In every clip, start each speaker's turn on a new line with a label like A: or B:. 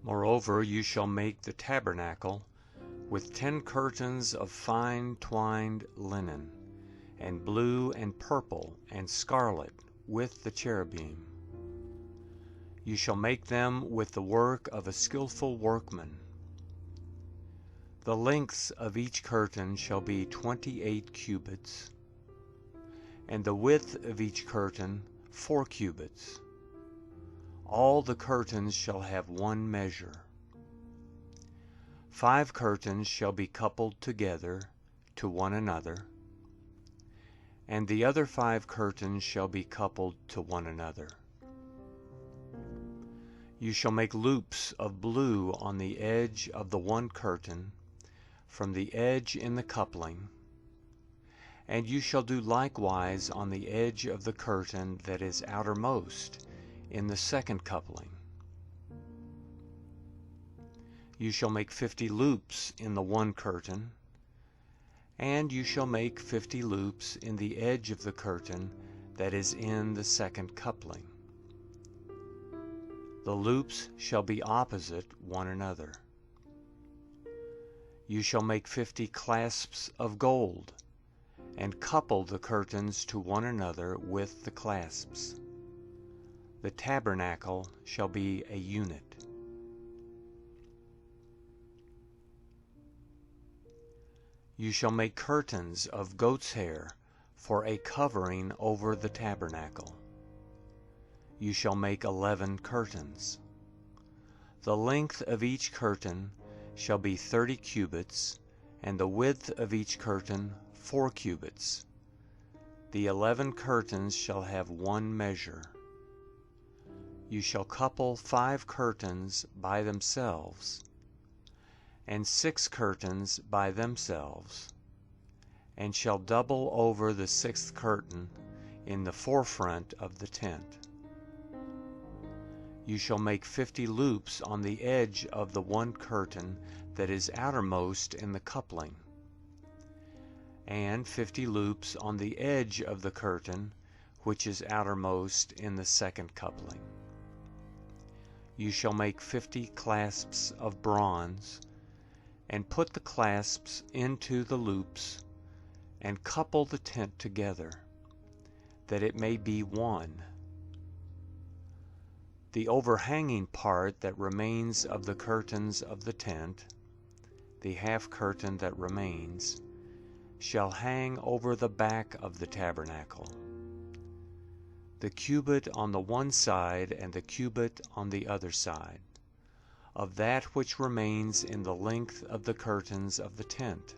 A: Moreover, you shall make the tabernacle with 10 curtains of fine twined linen, and blue and purple and scarlet with the cherubim. You shall make them with the work of a skillful workman. The lengths of each curtain shall be 28 cubits, and the width of each curtain 4 cubits. All the curtains shall have one measure. 5 curtains shall be coupled together to one another, and the other 5 curtains shall be coupled to one another. You shall make loops of blue on the edge of the one curtain, from the edge in the coupling, and you shall do likewise on the edge of the curtain that is outermost in the second coupling. You shall make 50 loops in the one curtain, and you shall make 50 loops in the edge of the curtain that is in the second coupling. The loops shall be opposite one another. You shall make 50 clasps of gold, and couple the curtains to one another with the clasps. The tabernacle shall be a unit. You shall make curtains of goat's hair for a covering over the tabernacle. You shall make 11 curtains. The length of each curtain shall be 30 cubits, and the width of each curtain 4 cubits. The 11 curtains shall have one measure. You shall couple 5 curtains by themselves, and 6 curtains by themselves, and shall double over the 6th curtain in the forefront of the tent. You shall make 50 loops on the edge of the one curtain that is outermost in the coupling, and 50 loops on the edge of the curtain which is outermost in the second coupling. You shall make 50 clasps of bronze, and put the clasps into the loops, and couple the tent together, that it may be one. The overhanging part that remains of the curtains of the tent, the half curtain that remains, shall hang over the back of the tabernacle. The cubit on the one side and the cubit on the other side, of that which remains in the length of the curtains of the tent,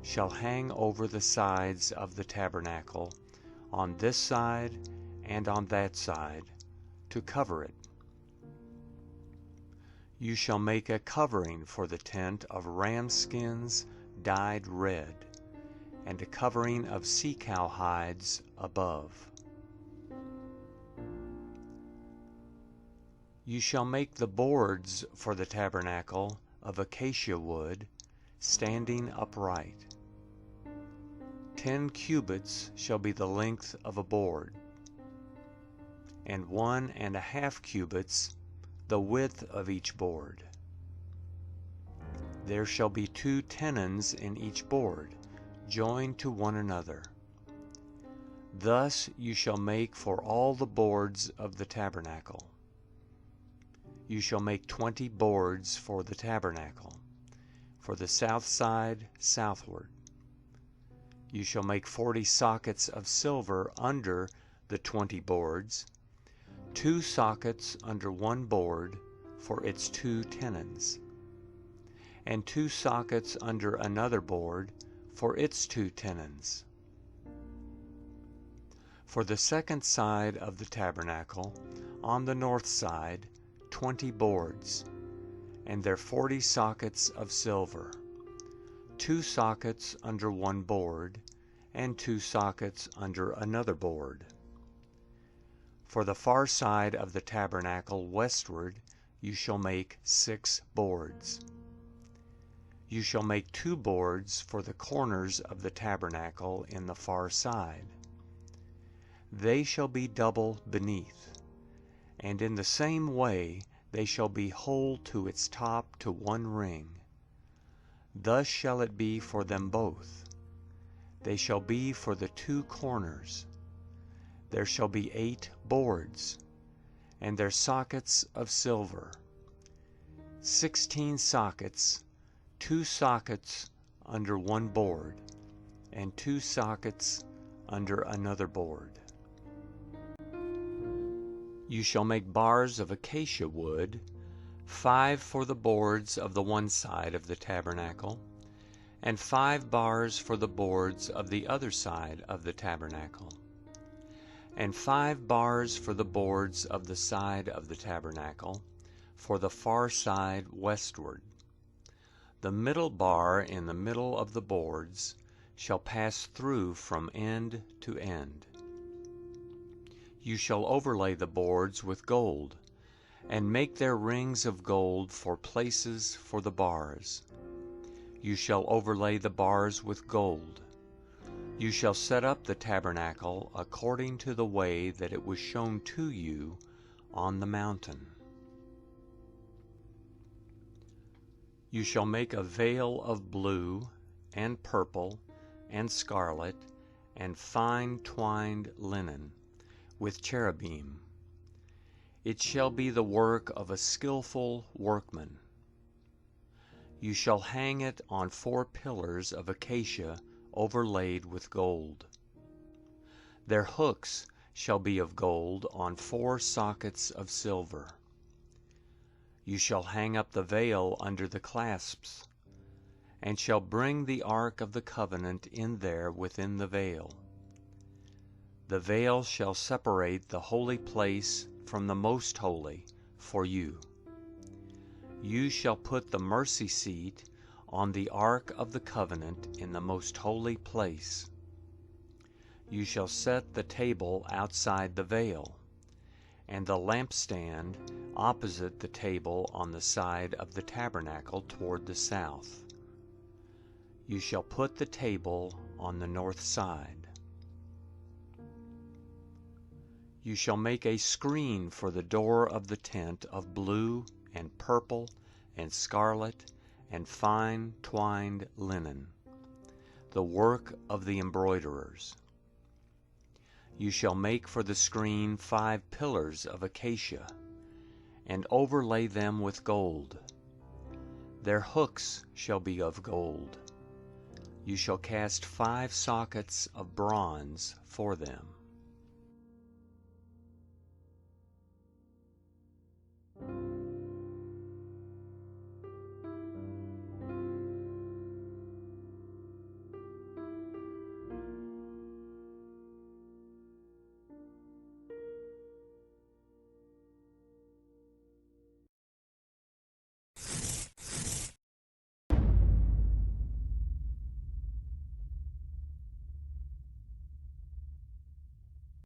A: shall hang over the sides of the tabernacle, on this side and on that side, to cover it. You shall make a covering for the tent of ram skins dyed red, and a covering of sea-cow hides above. You shall make the boards for the tabernacle of acacia wood, standing upright. 10 cubits shall be the length of a board, and 1½ cubits the width of each board. There shall be 2 tenons in each board, joined to one another. Thus you shall make for all the boards of the tabernacle. You shall make 20 boards for the tabernacle, for the south side southward. You shall make 40 sockets of silver under the 20 boards, 2 sockets under one board for its 2 tenons, and 2 sockets under another board for its 2 tenons. For the second side of the tabernacle, on the north side, 20 boards, and their 40 sockets of silver, 2 sockets under one board, and 2 sockets under another board. For the far side of the tabernacle westward, you shall make 6 boards. You shall make 2 boards for the corners of the tabernacle in the far side. They shall be double beneath, and in the same way they shall be whole to its top to one ring. Thus shall it be for them both. They shall be for the 2 corners. There shall be 8 boards, and their sockets of silver, 16 sockets, 2 sockets under one board, and 2 sockets under another board. You shall make bars of acacia wood, 5 for the boards of the one side of the tabernacle, and 5 bars for the boards of the other side of the tabernacle, and 5 bars for the boards of the side of the tabernacle, for the far side westward. The middle bar in the middle of the boards shall pass through from end to end. You shall overlay the boards with gold, and make their rings of gold for places for the bars. You shall overlay the bars with gold. You shall set up the tabernacle according to the way that it was shown to you on the mountain. You shall make a veil of blue, and purple, and scarlet, and fine twined linen, with cherubim. It shall be the work of a skillful workman. You shall hang it on 4 pillars of acacia overlaid with gold. Their hooks shall be of gold on 4 sockets of silver. You shall hang up the veil under the clasps, and shall bring the ark of the covenant in there within the veil. The veil shall separate the holy place from the most holy for you. You shall put the mercy seat on the ark of the covenant in the most holy place. You shall set the table outside the veil, and the lampstand opposite the table on the side of the tabernacle toward the south. You shall put the table on the north side. You shall make a screen for the door of the tent of blue and purple and scarlet and fine twined linen, the work of the embroiderers. You shall make for the screen 5 pillars of acacia, and overlay them with gold. Their hooks shall be of gold. You shall cast 5 sockets of bronze for them.